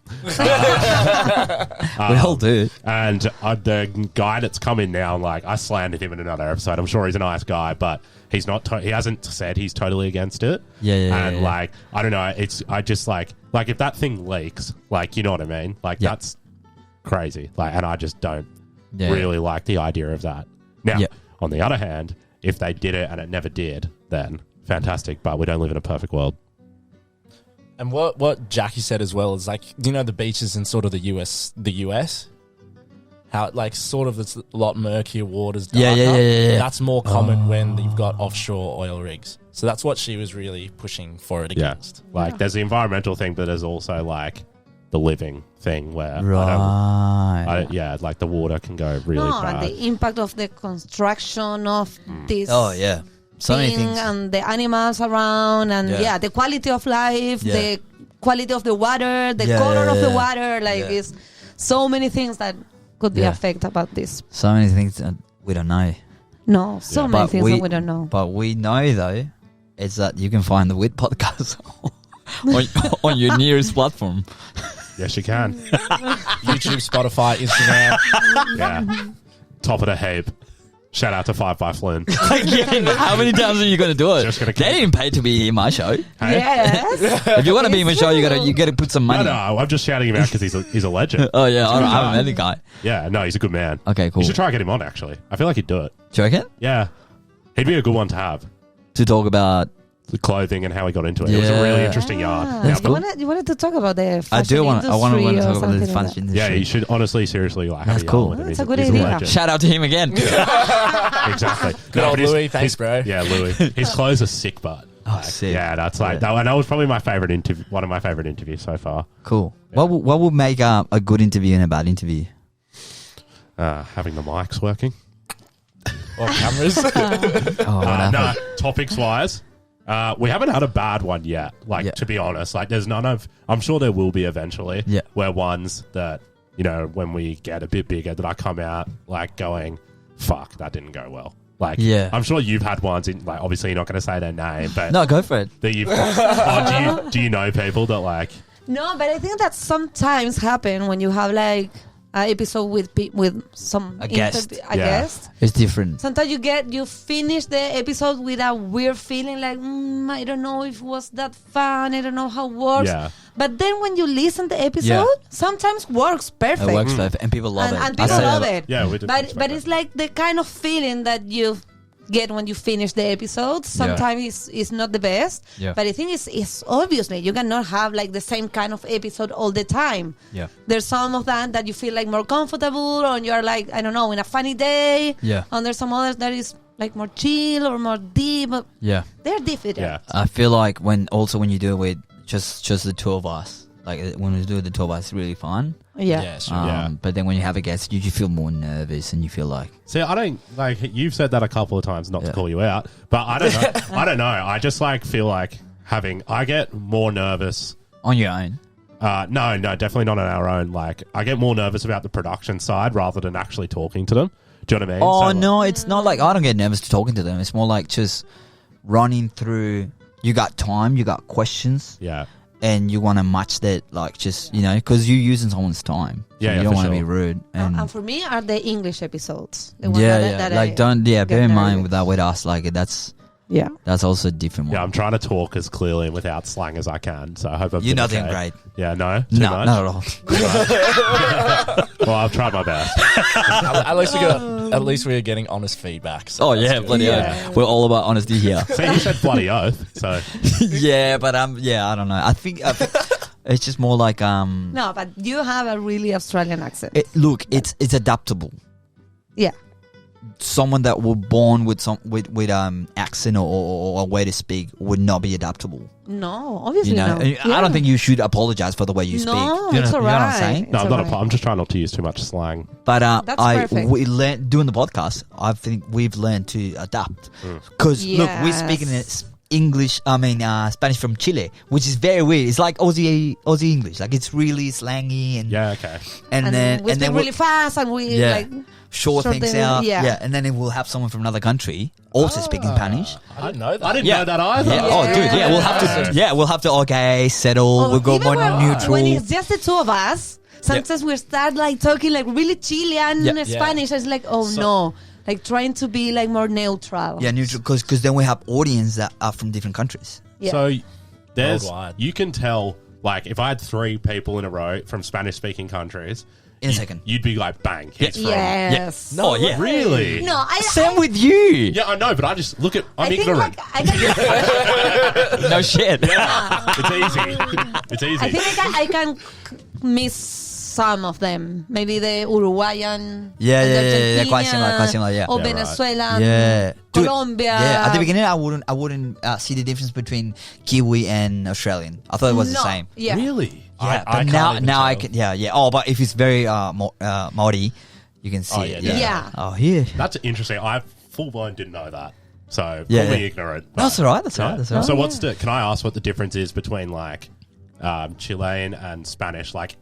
We all do. And the guy that's come in now, like, I slandered him in another episode. I'm sure he's a nice guy, but he's not. He hasn't said he's totally against it. And like, I don't know. I just like if that thing leaks, like, you know what I mean? Like, that's crazy. Like, and I just don't really like the idea of that. Now, on the other hand, if they did it and it never did, then fantastic. But we don't live in a perfect world. And what Jackie said as well is like, the beaches in sort of the US, how it, like sort of it's a lot murkier waters. Darker. Yeah. That's more common when you've got offshore oil rigs. So that's what she was really pushing for it against. Like there's the environmental thing, but there's also like the living thing where like the water can go really bad. And the impact of the construction of this so many thing things. and the animals around and the quality of life, the quality of the water, the color of the water, it's so many things that could be affected about this. So many things that we don't know. No, so many But things that we don't know. But we know though, is that you can find the WIT podcast on your nearest platform. Yes, you can. YouTube, Spotify, Instagram. Yeah. Top of the heap. Shout out to 5 by Flynn. Again, how many times are you going to do it? Just gonna They didn't pay to be in my show. Hey? Yes. If you want to be in my show, you got to put some money. No, I'm just shouting him out because he's a legend. Oh yeah, I haven't met the guy. Yeah, no, he's a good man. Okay, cool. You should try and get him on, actually. I feel like he'd do it. Do you reckon? Yeah. He'd be a good one to have. To talk about The clothing and how he got into it. It was a really interesting yarn. That's cool. You wanted to talk about the fashion I do want to industry talk or about something the like fashion that. industry. Yeah, you should honestly, seriously, like, have That's a cool. yarn with him. That's He's a good he's idea. legend. Shout out to him again. Exactly. Good old but his- Louis. Thanks, bro. Yeah, Louis. His clothes are sick, but sick. yeah, that's like that. And that was probably my favorite interview. One of my favorite interviews so far. Cool. What would make a good interview and a bad interview? Having the mics working. Or cameras. No, topics wise. We haven't had a bad one yet. To be honest, there's none of. I'm sure there will be eventually. Yeah. Where ones that when we get a bit bigger, that I come out going, "Fuck, that didn't go well." I'm sure you've had ones. Obviously, you're not going to say their name, but No, go for it. that you've. Do you know people that No, but I think that sometimes happen when you have an episode with some A guest. a guest. It's different. Sometimes you finish the episode with a weird feeling I don't know if it was that fun. I don't know how it works. Yeah. But then when you listen to the episode, sometimes works perfect. It works perfect, and people love it. And I people say love that- it. Yeah, we did But expect it's like the kind of feeling that you get when you finish the episode. Sometimes it's not the best. Yeah. But I think it's obviously you cannot have the same kind of episode all the time. Yeah. There's some of that you feel more comfortable, or you're I don't know, in a funny day. Yeah. And there's some others that is more chill or more deep. Yeah. They're different. Yeah. I feel like when you do it with just the two of us, when we do it the two of us, it's really fun. Yeah. Yeah, sure. But then when you have a guest, you feel more nervous and you feel like... See, I don't you've said that a couple of times, not to call you out, but I don't know. I don't know. I just feel like I get more nervous. On your own. No, definitely not on our own. I get more nervous about the production side rather than actually talking to them. Do you know what I mean? Oh, no, it's not I don't get nervous talking to them. It's more just running through... You got time, you got questions. Yeah. And you want to match that, because you're using someone's time. So Yeah, you don't for want to sure. be rude. And for me are the English episodes. The ones Yeah, that I bear get in mind nervous. with that with us, that's also a different one. Yeah, I'm trying to talk as clearly and without slang as I can, so I hope I'm You're doing not doing okay. great. Yeah, no? Too No, much? not at all. Well, I've tried my best. At least we are getting honest feedback. So Oh, yeah, that's bloody good. hell. We're all about honesty here. See, you said bloody oath, so... Yeah, but I don't know. I think it's just more No, but you have a really Australian accent. it's adaptable. Yeah. Someone that were born with accent or a way to speak would not be adaptable. No, obviously And not. I don't think you should apologize for the way you speak. No, you it's know what I'm alright. saying? No, It's I'm not. alright. I'm just trying not to use too much slang. But That's perfect. we learned doing the podcast. I think we've learned to adapt because look, we're speaking Spanish from Chile, which is very weird. It's like Aussie English. It's really slangy and Yeah, okay. And then we speak really fast and we short short things the- out. yeah. And then we'll have someone from another country also speaking Spanish. I didn't know that. I didn't know that either. Yeah. Oh, dude. Yeah, we'll have to. Yeah, we'll have to. Okay, settle. we'll go even more neutral. when it's just the two of us, sometimes we start talking really Chilean Yeah. Spanish. It's no, trying to be more neutral. Yeah, neutral. Because then we have audience that are from different countries. Yeah. So there's Worldwide. you can tell if I had 3 people in a row from Spanish speaking countries In a second. you'd be like, bang, he's from Yes. No, yeah. really. No, Same with you. Yeah, I know, but I just look at I'm I think ignorant. I can. No shit. It's easy. It's easy. I think I can miss some of them. Maybe the Uruguayan. Yeah, and yeah, the quite similar, Argentina, yeah. Or Yeah, right. Venezuelan. Yeah. Dude, Colombia. Yeah, at the beginning, I wouldn't see the difference between Kiwi and Australian. I thought it was the No, same. Yeah. Really? Yeah, but can't now even I tell. can. Yeah, yeah. Oh, but if it's very Maori, you can see Oh, it. yeah, Yeah. yeah. Oh, yeah. That's interesting. I full blown didn't know that. So Yeah, probably yeah. ignorant. No, but- that's all right. That's all Yeah. right. That's all right. So what's the? Can I ask what the difference is between like Chilean and Spanish? Like,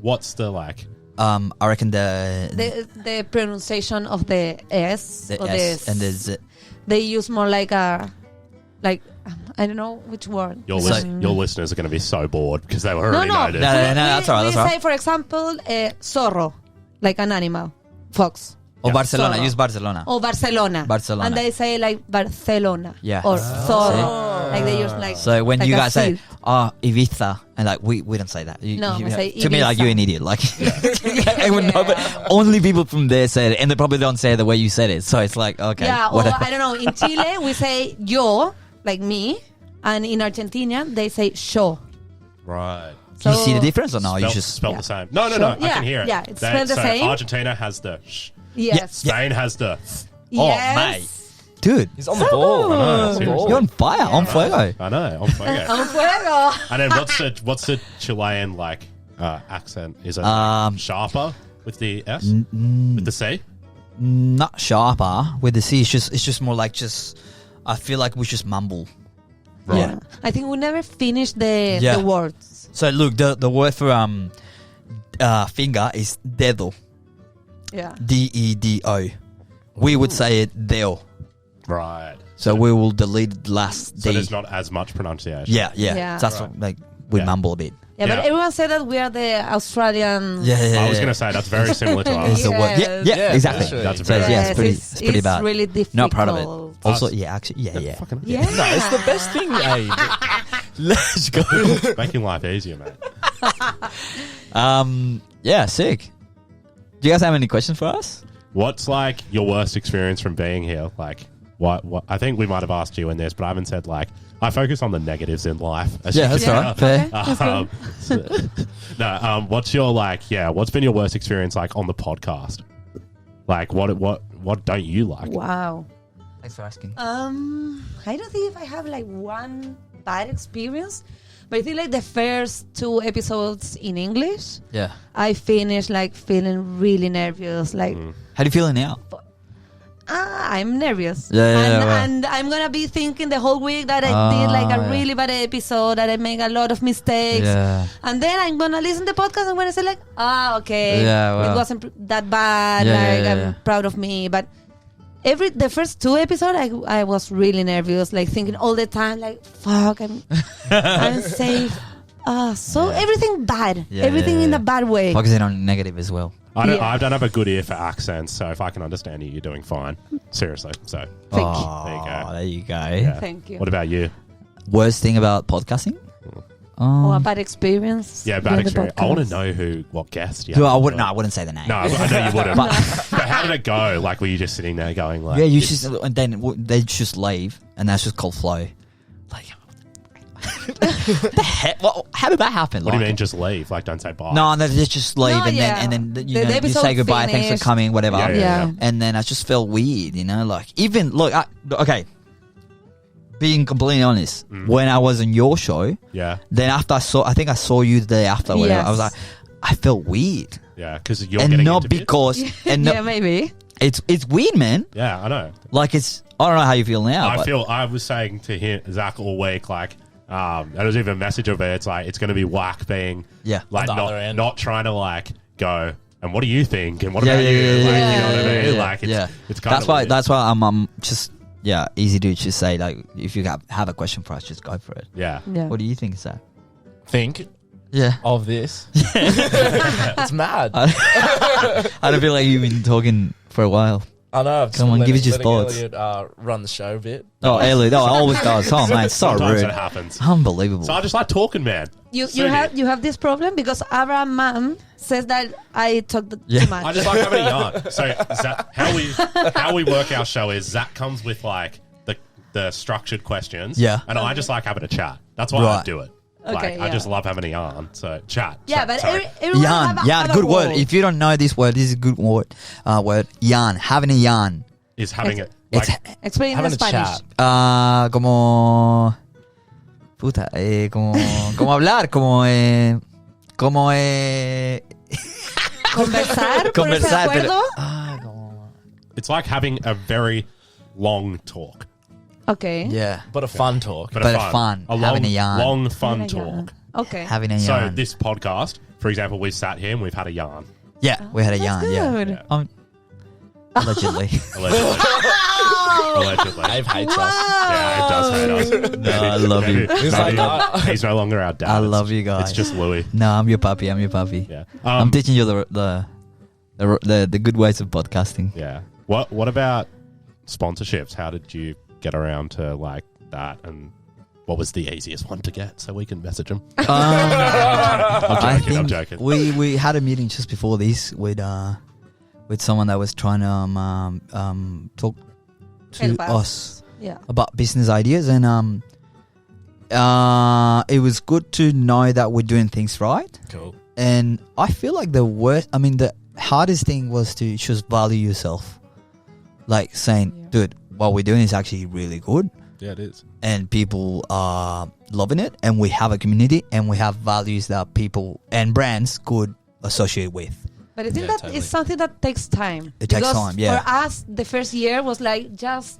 what's the like? I reckon the pronunciation of the S or the S and the Z. they use more like a I don't know which word. Your So- your listeners are going to be so bored because they already No, no. know this. No, that's all right, We that's all say, for example, zorro, like an animal, fox. Or Yeah. Barcelona. Zorro. Use Barcelona. Or Barcelona. Barcelona. And they say like Barcelona. Yeah. Or zorro. Like they use like. So when like you a guys say, seed. Ibiza, and like we don't say that. No, we say to me, like Ibiza. you're an idiot. Like I would know, but only people from there say it, and they probably don't say it the way you said it. So it's like okay, Yeah, or whatever. I don't know. In Chile, we say yo, like me. And in Argentina, they say yo. Right. Do you So- see the difference or no? You Spelt- just spelt yeah. the same. No, no, Sure. no. I Yeah, can hear it. yeah, it's spelled the so same. Argentina has the sh. Yes. Spain has the. Oh, Yes. mate. Dude, He's on the ball. I know, On the seriously. ball. you're on fire, on fuego. I know. I'm fuego. Un fuego. And then what's the Chilean like accent? Is it sharper with the S with the C? Not sharper with the C. It's just more like I feel like we just mumble. Right. Yeah. I think we never finished the Yeah. words. So look, the word for finger is dedo. Yeah. Dedo. We would say it deo. Right. So we will delete the last So D. there's not as much pronunciation. Yeah. Yeah. So that's what, like we Yeah. mumble a bit. Yeah, but Yeah. everyone said that we are the Australian. Yeah. I was going to say that's very similar to It's us. the word. Yeah, Yes. Yeah, exactly. literally. That's So very- yeah, it's pretty it's bad. really difficult. Not proud of it. Also, Us. yeah, actually, yeah. Fucking Yeah. No, it's the best thing, Abe. Let's go. making life easier, mate. Yeah, sick. Do you guys have any questions for us? What's like your worst experience from being here? Like, what? I think we might have asked you in this, but I haven't said like. I focus on the negatives in life. as Yeah, you that's can all right. tell. Fair. What's your like? Yeah, what's been your worst experience like on the podcast? Like, what don't you like? Wow. Thanks for asking. I don't think if I have like one bad experience, but I think like the first 2 episodes in English, Yeah. I finished like feeling really nervous. Like, How do you feel now? I'm nervous. Yeah, well. And I'm gonna be thinking the whole week that I did like a yeah. really bad episode, that I make a lot of mistakes. Yeah. And then I'm gonna listen to the podcast and gonna say like, okay, Yeah, well. it wasn't that bad. Yeah, like yeah, I'm yeah. proud of me. But the first 2 episodes, I was really nervous, like thinking all the time, like, fuck, I'm safe. So everything bad, Yeah, everything yeah, in yeah. a bad way. Focusing on negative as well. I don't have a good ear for accents, so if I can understand you, you're doing fine. Seriously. So Thank you. there you go. There you go. Yeah. Thank you. What about you? Worst thing about podcasting? Or a bad experience. Yeah, bad during the experience. I want to podcast. know what guest. You Well, I had. wouldn't. No, I wouldn't say the name. No, I know you wouldn't. But how did it go? Like, were you just sitting there going like? Yeah, you this- just and then they just leave, and that's just called flow. Like, the heck? How did that happen? What do you Like, mean? Just leave? Like, don't say bye. No, they just leave, No, and yeah. then you The know you episode say goodbye, thanks for finished. coming, whatever. Yeah, Yeah. And then I just felt weird, you know, like even look, okay. Being completely honest, when I was on your show, Yeah, then after I think I saw you the day after, whatever. Yes. I was like, I felt weird, yeah, because you're and getting not interviewed. because, and Yeah, no, maybe. it's weird, man. Yeah, I know. Like I don't know how you feel now. I was saying to him, Zach, all week, like, there was even a message of it. It's like it's going to be whack being, Yeah. like On the other end. not trying to like go. And what do you think? And what Yeah, about yeah, you? yeah, Like, yeah, you know what I mean? yeah, Like, yeah. it's kind That's of why. weird. That's why I'm just easy to just say like if you have a question for us, just go for it. yeah. Yeah. What do you think, Zach? Think Yeah. of this. It's mad. I don't feel like you've been talking for a while. I know. I've just Come on, been give us your letting thoughts. Elliot, run the show a bit. Oh, Elliot. Oh, it always does. Oh, man, it's so Sometimes rude. it happens. Unbelievable. So I just like talking, man. You Suited. have this problem because Abraham man says that I talk Yeah. too much. I just like having a yarn. So Zach, how we work our show is Zach comes with like the structured questions. Yeah. And I just like having a chat. That's why I Right. do it. Okay, I just love having a yarn. So chat. Yeah, chat, but sorry. everyone Yarn. have Yarn. a Good word. word. If you don't know this word, this is a good word. Yarn. Having a yarn. Is having it. It's Like, Explain in Having a Spanish. chat. como puta, como hablar, como Conversar, ponerse de conversar, acuerdo. como it's like having a very long talk. Okay. yeah, But a fun talk. But, But a fun. A Having long, a yarn. long fun Having a yarn. talk. Okay. having a So yarn. this podcast, for example, we've sat here and we've had a yarn. Yeah, we had a That's yarn. good. Yeah, allegedly. Allegedly. Allegedly. Dave hates us. Yeah, it does hate us. No, I love you. He's like, He's no longer our dad. I love you guys. It's just Louis. No, I'm your puppy. I'm your puppy. Yeah. I'm teaching you the good ways of podcasting. Yeah. What about sponsorships? How did you get around to like that? And what was the easiest one to get so we can message them? I joking, I'm think joking. we had a meeting just before this with someone that was trying to talk to Help us Yeah. about business ideas, and it was good to know that we're doing things right. cool. And I feel like the hardest thing was to just value yourself, like saying, dude, what we're doing is actually really good. Yeah, it is. And people are loving it, and we have a community, and we have values that people and brands could associate with. But I think Yeah, that totally. it's something that takes time. It takes Because time, yeah. For us, the first year was like just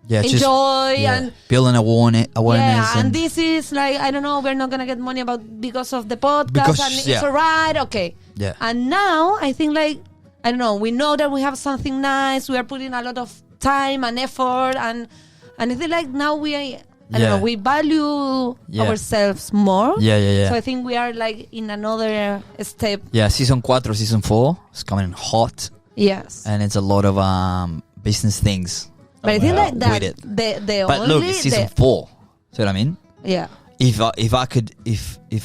Yeah, enjoy and building awareness. yeah, and this is like I don't know, we're not gonna get money because of the podcast, Because, and yeah. it's alright, okay. Yeah. And now I think like I don't know, we know that we have something nice. We are putting a lot of time and effort, and I think like now I don't know, we value Yeah. ourselves more. Yeah. So I think we are like in another step. Yeah, season 4, season 4 is coming hot, Yes. and it's a lot of business things. But I think like With that it. the But only look, it's season 4. See what I mean? yeah. If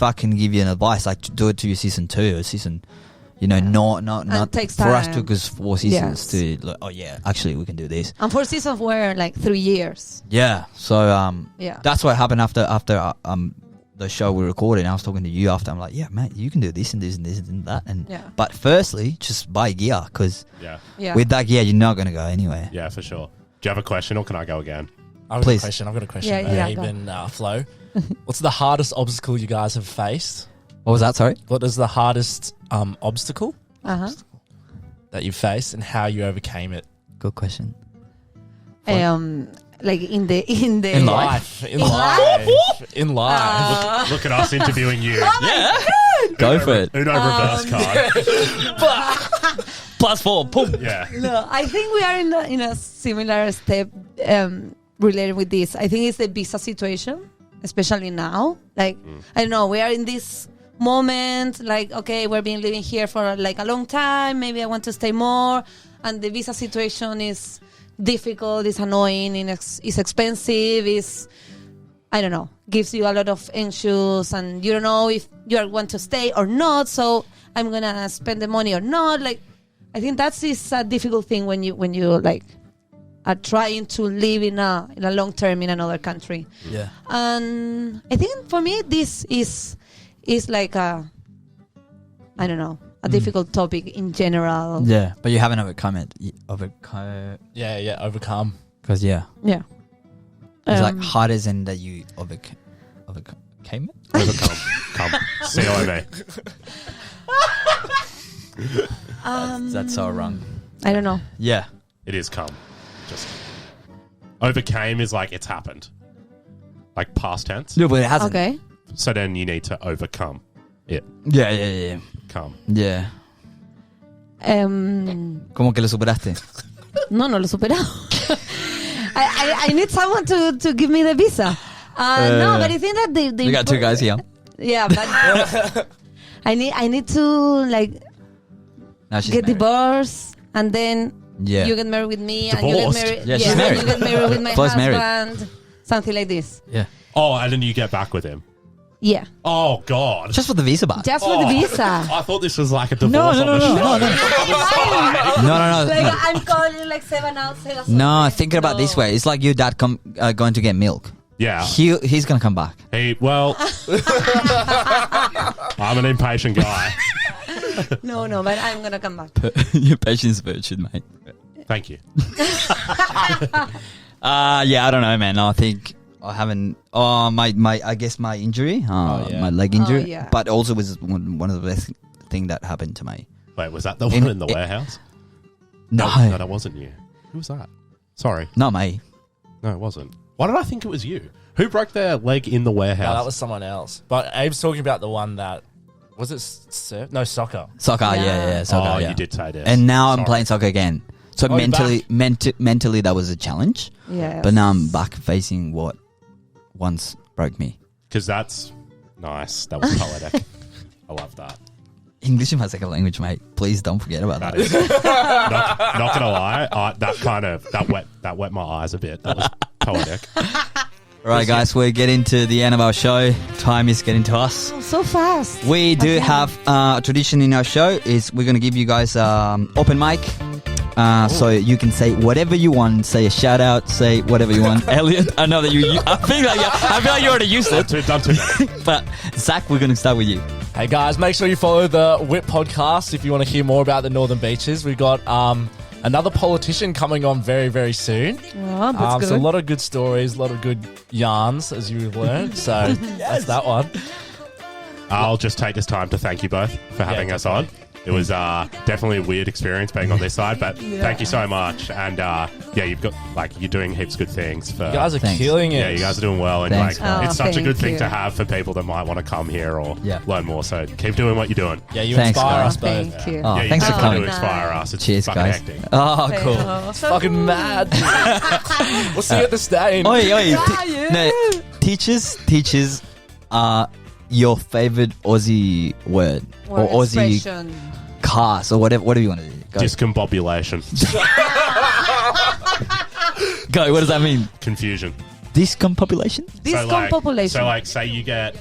I can give you an advice, like to do it to your season 2 or season, not takes for us time. to because 4 seasons Yes. to like, oh yeah, actually we can do this. And 4 seasons were like 3 years. Yeah, so Yeah. that's what happened after the show we recorded. I was talking to you after. I'm like, yeah, man, you can do this and this and this and that. And Yeah. but firstly, just buy gear because Yeah. Yeah. with that gear, you're not gonna go anywhere. Yeah, for sure. Do you have a question or can I go again? I've got Please. a question. I've got a question. Yeah, Abe go. and Flo. What's the hardest obstacle you guys have faced? What was that? Sorry. What is the hardest obstacle Uh-huh. that you faced and how you overcame it? Good question. Like in the In life. In life. In life. Look at us interviewing you. Go for it. Uno reverse card. +4. Boom. Yeah. No, I think we are in a similar step related with this. I think it's the visa situation, especially now. Like I don't know, we are in this moment. Like okay, we've been living here for like a long time. Maybe I want to stay more, and the visa situation is difficult. It's annoying. It's expensive. It's I don't know. Gives you a lot of anxious, and you don't know if you want to stay or not. So I'm gonna spend the money or not. Like. I think that is a difficult thing when you like are trying to live in a long term in another country. Yeah. And I think for me this is like a difficult topic in general. Yeah, but you haven't overcome it. Yeah, overcome. Because Yeah. it's like harder than that you overcame it. Overcome. Come. COMA. That's so wrong. I don't know. Yeah. It is come. Just overcame is like it's happened. Like past tense. No, but it hasn't. Okay. So then you need to overcome it. Yeah. Come. Yeah. ¿Cómo que lo superaste? No lo he superado. I need someone to give me the visa. No, but I think that the We got 2 guys here. Yeah, but I need to like No, she's get married. divorced, and then Yeah. you get married with me, Divorced? and you get married. Yeah, she's and married. you get married with my Flo's married. husband, something like this. Yeah. Oh, and then you get back with him. Yeah, Oh, God. Just for the visa bar. just for the visa. I thought this was like a divorce No, on the show. No. Like I'm calling like 7 out. No, thinking about it this way. It's like your dad going to get milk. Yeah. He's gonna come back. Well, I'm an impatient guy. No, but I'm gonna come back. Your patience virtue, mate. Thank you. Yeah, I don't know, man. I think I haven't. Oh, I guess my injury, my leg injury, yeah. but also was one of the best thing that happened to me. Wait, was that the one in the warehouse? No, No, that wasn't you. Who was that? Sorry. not me. No, it wasn't. Why did I think it was you? Who broke their leg in the warehouse? No, that was someone else. But Abe's talking about the one that was it surf? No, soccer. Soccer, yeah, soccer. Oh, yeah. you did say this. And now I'm Sorry. playing soccer again. So Oh, you're mentally that was a challenge. Yeah. But now I'm back facing what once broke me. Because that's nice. That was poetic. I love that. English is my second language, mate. Please don't forget about that. That is not gonna lie. That wet my eyes a bit. That was poetic. All right, guys, we're getting to the end of our show. Time is getting to us. So fast. We do have a tradition in our show. Is we're going to give you guys open mic. So you can say whatever you want. Say a shout out. Say whatever you want. Elliot, I know that I feel like you already used it. Done too many. But Zach, we're going to start with you. Hey guys, make sure you follow the Whip podcast if you want to hear more about the Northern Beaches. We've got another politician coming on very, very soon. Oh, that's good. So a lot of good stories, a lot of good yarns, as you've learned. So that's that one. I'll just take this time to thank you both for having us on. It was definitely a weird experience being on this side, but thank you so much. And you've got you're doing heaps of good things. For You guys are Thanks. killing it. yeah, you guys are doing well, and Thanks, it's such a thank good thing you. to have for people that might want to come here or Yeah. learn more. So keep doing what you're doing. Yeah, you Thanks, inspire guys. us both. Thank you. Oh, You thanks for definitely coming. do inspire us. It's Cheers, fucking guys. hectic. Oh, cool. Oh, so Fucking cool. mad. We'll see you at the stain. Oi. yeah. No, teachers, your favorite Aussie word or Aussie Expression. cast or whatever you want to do. Go. Discombobulation. Go. What does that mean? Confusion. Discombobulation? Discombobulation. So say you get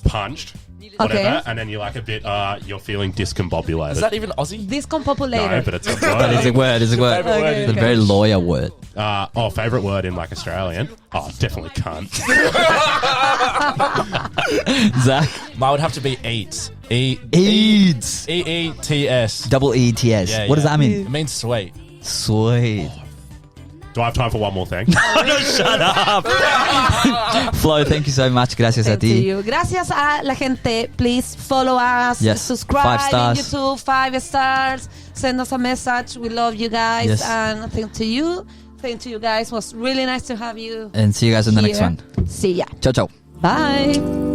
punched, whatever, Okay. and then you're a bit, you're feeling discombobulated. Is that even Aussie? Discombobulated. No, but it's a But it's a word. word. It's a word. Favourite word. It's a very lawyer word. Favourite word in Australian? Oh, definitely cunt. Zach? Mine would have to be eats. Eats. EETS. Double ETS. Yeah, What does yeah. that mean? It means sweet. Sweet. Do I have time for one more thing? Shut up. Flo, thank you so much. Gracias a Thank ti. you. Gracias a la gente. Please follow us. Yes. Subscribe 5 stars. in YouTube. 5 stars. Send us a message. We love you guys. Yes. And thank you guys. It was really nice to have you. And see you guys in the next here. one. See ya. Ciao, ciao. Bye.